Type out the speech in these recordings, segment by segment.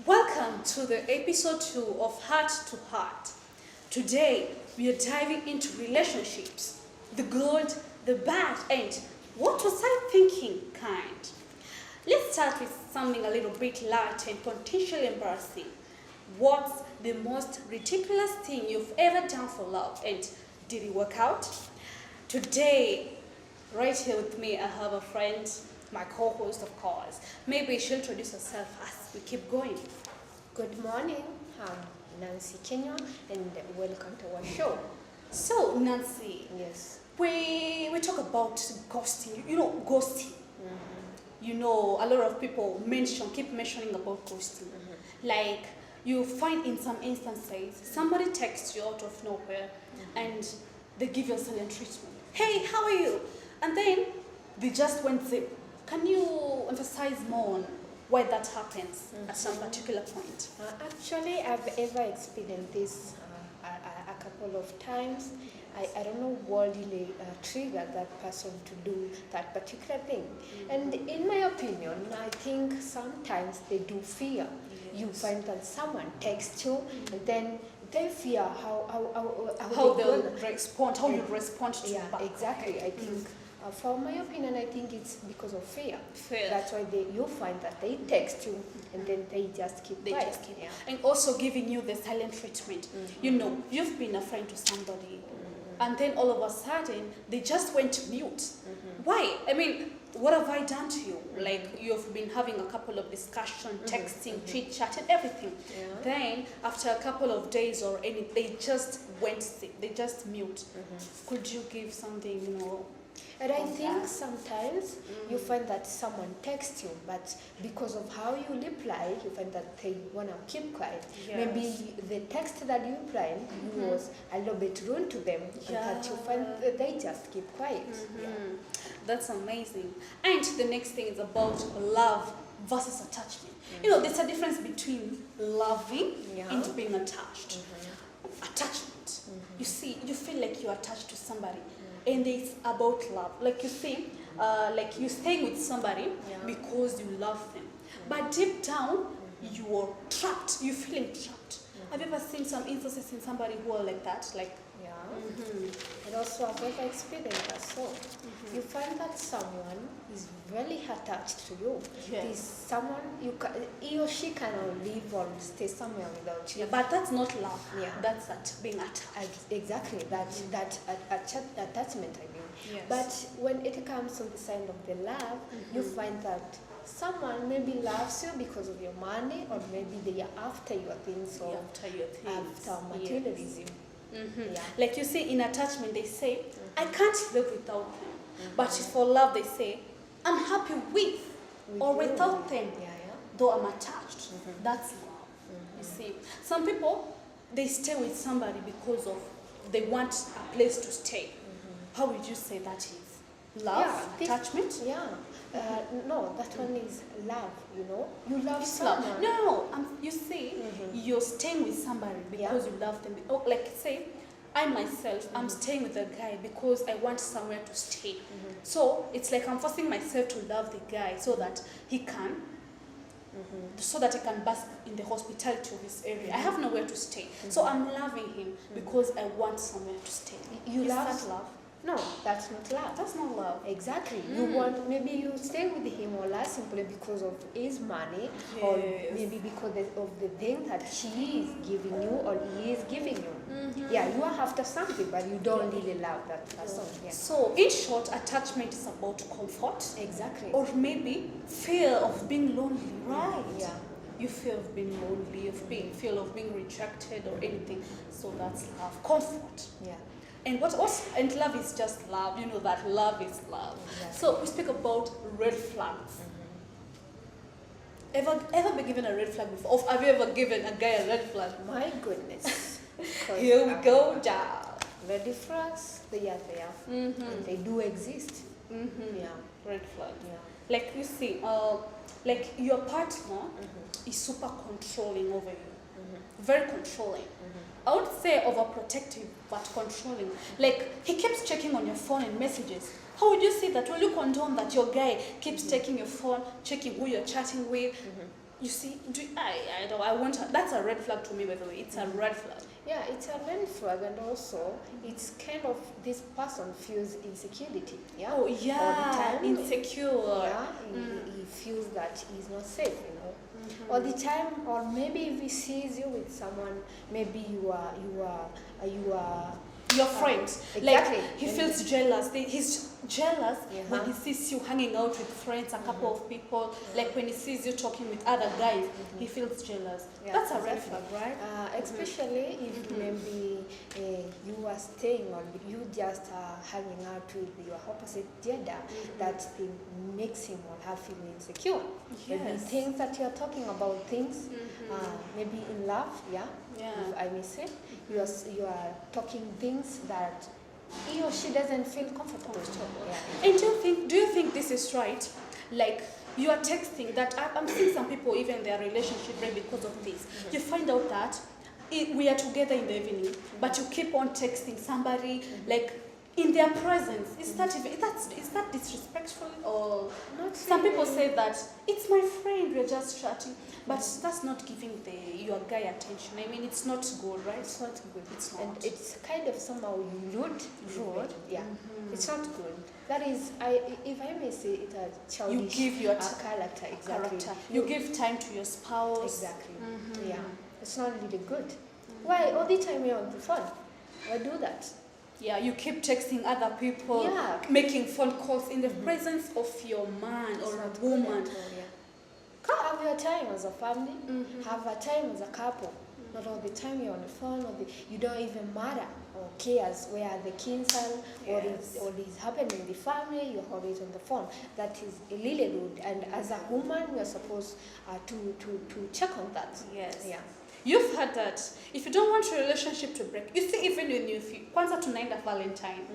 Welcome to the episode 2 of Heart to Heart. Today we are diving into relationships, the good, the bad, and what was I thinking kind. Let's start with something a little bit light and potentially embarrassing. What's the most ridiculous thing you've ever done for love, and did it work out? Today, right here with me, I have a friend, my co-host of course. Maybe she'll introduce herself as we keep going. Good morning, I'm Nancy Kenya and welcome to our show. So Nancy, Yes. we talk about ghosting. You know ghosting. You know a lot of people keep mentioning about ghosting. Like you find in some instances somebody texts you out of nowhere and they give you a silent treatment. Hey, how are you? And then they just went zip. Can you emphasize more on why that happens at some particular point? Actually, I've ever experienced this a couple of times. I don't know what really triggered that person to do that particular thing. And in my opinion, I think sometimes they do fear. Yes. You find that someone texts you and then they fear How they they'll gonna- respond, how you respond to Yeah, back. exactly. I think, for my opinion, I think it's because of fear. Fear. That's why you find that they text you and then they just keep They quiet. just keep, Yeah. and also giving you the silent treatment. You know, you've been a friend to somebody, and then all of a sudden they just went mute. Why? I mean, what have I done to you? Like you've been having a couple of discussion, texting, chit chat, and everything. Yeah. Then after a couple of days or any, they just went sick. They just mute. Could you give something, you know? And I on think that? sometimes you find that someone texts you, but because of how you reply, you find that they want to keep quiet. Yes. Maybe the text that you replied was a little bit rude to them, and that you find that they just keep quiet. Yeah. That's amazing. And the next thing is about love versus attachment. You know, there's a difference between loving Yeah. and being attached. Attachment. You see, you feel like you're attached to somebody, and it's about love. Like you see, like you're staying with somebody Yeah. because you love them, but deep down you're trapped. You're feeling trapped. Have you ever seen some instances in somebody who are like that? Like, Yeah. And also I've ever experienced that. So you find that someone is really attached to you. Yes. This someone he or she cannot live or stay somewhere without you. yeah, but that's not love. Yeah. That's being attached. Exactly, that attachment, I mean. Yes. But when it comes on the side of the love, you find that someone maybe loves you because of your money, or maybe they are after your things, or After your things. after materialism. Yeah. Like you see, in attachment, they say, I can't live without them. But for love, they say, I'm happy with or you. without them, Yeah, though I'm attached. That's love. You see, some people, they stay with somebody because of they want a place to stay. How would you say that is? Love? Yeah, this- Attachment? Yeah. No, that one is love, you know. You love It's love. someone. No, you see, you're staying with somebody because you love them. Oh, like say, I myself, I'm staying with a guy because I want somewhere to stay. So it's like I'm forcing myself to love the guy so that he can, so that I can bask in the hospitality of his area. I have nowhere to stay, so I'm loving him because I want somewhere to stay. You Is love- that love? No, that's not love. That's not love. Exactly. You want, maybe you stay with him or love simply because of his money, or Yes. maybe because of the thing that she is giving you or he is giving you. Yeah, you are after something, but you don't really love that person. Yeah. So, in short, attachment is about comfort. Exactly. Or maybe fear of being lonely, right? Yeah. You fear of being lonely, fear of being rejected or anything. So that's love, comfort. Yeah. And and love is just love. You know that love is love. Exactly. So we speak about red flags. Ever been given a red flag before? Or have you ever given a guy a red flag? My goodness. Here we go, down. Red flags, they are there. And they do exist. Yeah. Red flag. Yeah. Like you see, like your partner is super controlling over you. Very controlling. I would say overprotective, but controlling. Like he keeps checking on your phone and messages. How would you say that? Will you condone that your guy keeps checking your phone, checking who you're chatting with? You see, I don't. I want. That's a red flag to me, by the way. It's a red flag. Yeah, it's a red flag, and also it's kind of this person feels insecurity. Yeah. Oh yeah. All the time. Insecure. Yeah. He feels that he's not safe. All the time, or maybe if he sees you with someone, maybe you are Your friend, exactly. like he feels jealous. He's jealous when he sees you hanging out with friends, a couple of people. Like when he sees you talking with other guys, he feels jealous. Yeah, that's a red flag, right? Especially if maybe you are staying or you just hanging out with your opposite gender, that thing makes him or her feel insecure. Maybe things that you are talking about, things maybe in love, if I may say, you are talking things that he or she doesn't feel comfortable. Yeah. And do you think this is right? Like you are texting that I'm seeing some people even their relationship break because of this. You find out that we are together in the evening, but you keep on texting somebody like in their presence. Is that disrespectful or not? Some people say that it's my friend, we're just chatting, but that's not giving your guy attention. I mean, it's not good, right? It's not good. It's not. And it's kind of somehow rude. Yeah. It's not good. That is, if I may say it, a childish. You give your character, exactly. You give time to your spouse. Exactly. Yeah. It's not really good. Why all the time you're on the phone? Why do that? Yeah, you keep texting other people, making phone calls in the presence of your man or a woman. Have your time as a family, have a time as a couple. Not all the time you're on the phone, you don't even matter or cares where the kids are, or is happening in the family, you're always on the phone. That is really rude. And as a woman, we're supposed to check on that. Yes. Yeah. You've heard that if you don't want your relationship to break, you see, even when you kwanza tunaenda Valentine,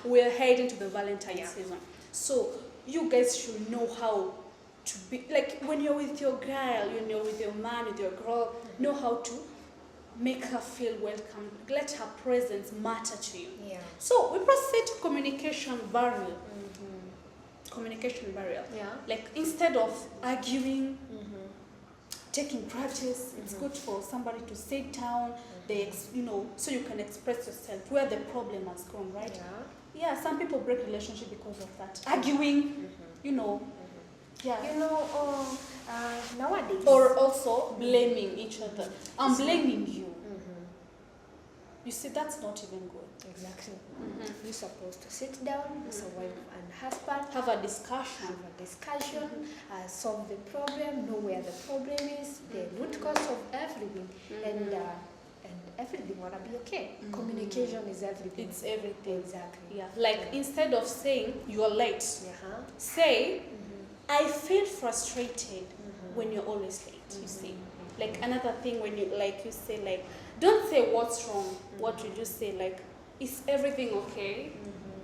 we're heading to the Valentine season. So you guys should know how to be, like when you're with your girl, with your man, with your girl, know how to make her feel welcome, let her presence matter to you. Yeah. So we proceed to communication barrier. Communication barrier. Yeah. Like instead of arguing, taking practice, it's good for somebody to sit down, so you can express yourself where the problem has gone, right? Yeah, some people break relationship because of that. Arguing, Yeah. Nowadays. Or also blaming each other. I'm blaming you. You see, that's not even good. Exactly. You're supposed to sit down as a wife and husband. Have a discussion. Solve the problem, know where the problem is, the root cause of everything, and everything wanna be okay. Communication is everything. It's everything. Exactly. Yeah. Like instead of saying you're late, say I feel frustrated when you're always late. You see, like another thing when you say don't say what's wrong. What you just say is everything okay?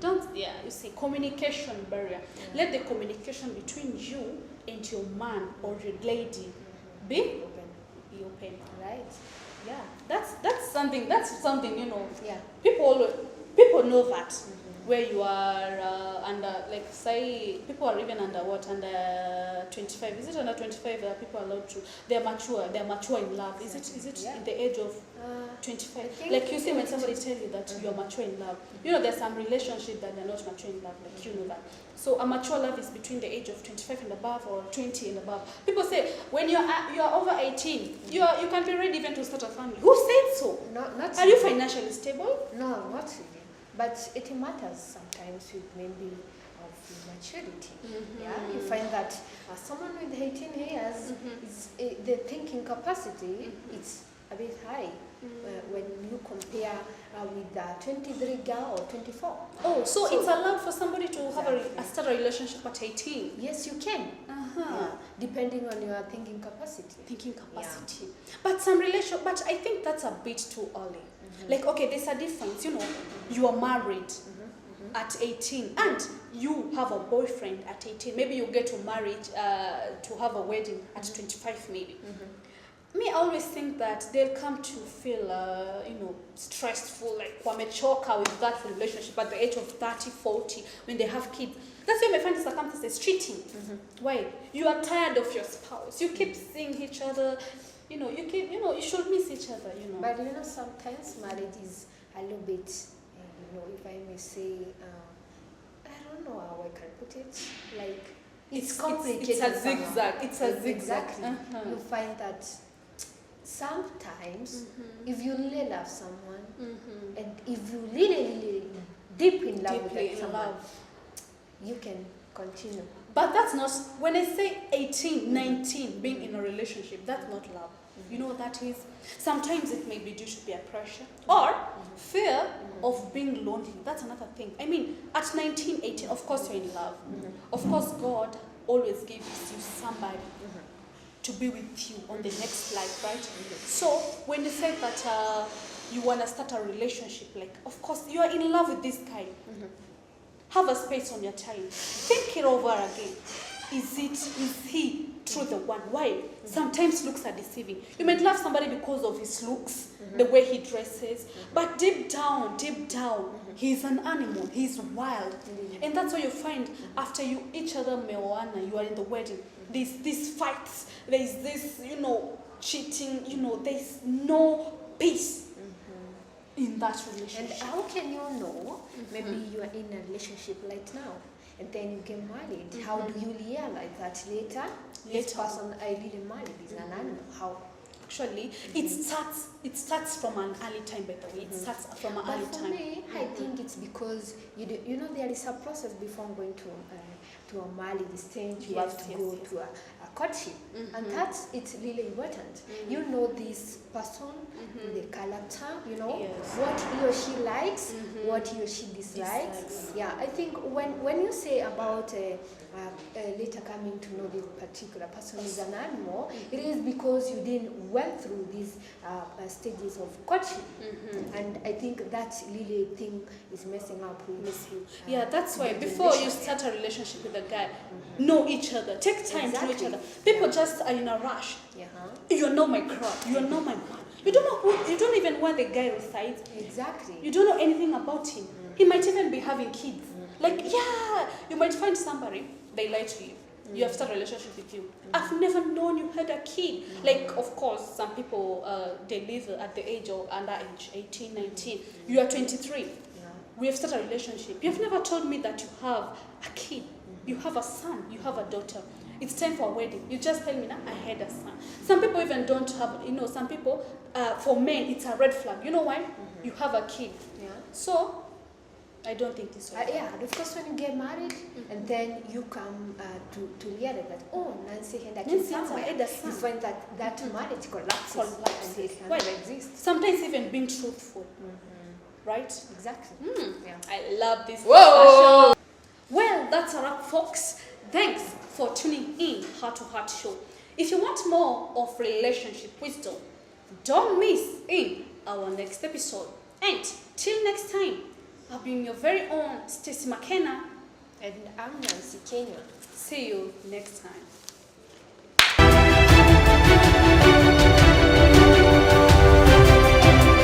You see, communication barrier. Let the communication between you and your man or your lady be open. Right. Yeah. That's something, Yeah. People know that. Where you are under, say, people are even under 25? Is it under 25 that people are allowed to? They're mature in love. Is it in the age of 25? Like you see when somebody tells you that you're mature in love, there's some relationship that they're not mature in love, that. So a mature love is between the age of 25 and above or 20 and above. People say when you're over 18, you can be ready even to start a family. Who said so? Not are you financially stable? No, not really. But it matters sometimes with maybe of maturity. Yeah, you find that someone with 18 years, the thinking capacity is a bit high when you compare with a 23 girl or 24. Oh, so it's allowed for somebody to have start a relationship at 18? Yes, you can. Depending on your thinking capacity. Yeah. But but I think that's a bit too early. Like, okay, there's a difference. You are married at 18 and you have a boyfriend at 18. Maybe you get to marry to have a wedding at 25 maybe. Me, I always think that they'll come to feel, stressful, like wamechoka with that relationship at the age of 30, 40, when they have kids. That's why my find circumstances cheating. Why? You are tired of your spouse. You keep seeing each other. You should miss each other. But sometimes marriage is a little bit, if I may say, I don't know how I can put it. Like it's complicated. It's a zigzag. It's a zigzag. Exactly. You find that sometimes, if you really love someone, and if you really deep in love with Deeply in someone, love, you can continue. but that's not, when I say 18, 19, being in a relationship, that's not love. You know what that is? Sometimes it may be due to peer pressure or fear of being lonely. That's another thing. I mean, at 19, 18, of course you're in love. Of course God always gives you somebody to be with you on the next life, right? So when you say that you want to start a relationship, like, of course you are in love with this guy. Have a space on your time. Think it over again. Is he truly the one? Why? Sometimes looks are deceiving. You might love somebody because of his looks, the way he dresses, but deep down, he's an animal. He's wild. And that's why you find after you each other meoana, you are in the wedding. There's these fights. There's this, cheating. There's no peace in that relationship. And how can you know? Maybe you are in a relationship right now, and then you get married. How do you realize that later? This person I really married is an animal. How? Actually, it starts from an early time, by the way. It starts from an early time. But for me, I think it's because there is a process before going to a marriage stage. You have to go to a courtship, and it's really important. You know this person, the character. What he or she likes, what he or she dislikes. Yeah, I think when you say about later coming to know this particular person is an animal, it is because you didn't went through these stages of courtship, and I think that really thing is messing up with yeah, that's why before you start a relationship with a guy, know each other, take time to know each other. People just are in a rush. You're not my crush, you're not my man. You don't know you don't even know where the guy resides. Exactly. You don't know anything about him. He might even be having kids. Like, you might find somebody, they lie to you. You have started a relationship with you. I've never known you had a kid. Like, of course, some people, they live at the age of underage, 18, 19. You are 23. We have started a relationship. You've never told me that you have a kid. You have a son. You have a daughter. It's time for a wedding. You just tell me, now I had a son. Some people even don't have, some people, for men, it's a red flag. You know why? You have a kid. So, I don't think this way. And of course, when you get married, and then you come to realize that, Nancy had a kid somewhere, you find that marriage collapses. And it cannot exist. Sometimes even being truthful. Right? Exactly. I love this discussion. Well, that's a wrap, folks. Thanks for tuning in Heart to Heart Show. If you want more of relationship wisdom, don't miss in our next episode. And till next time, I've been your very own Stacey McKenna. And I'm Nancy Kenya. See you next time.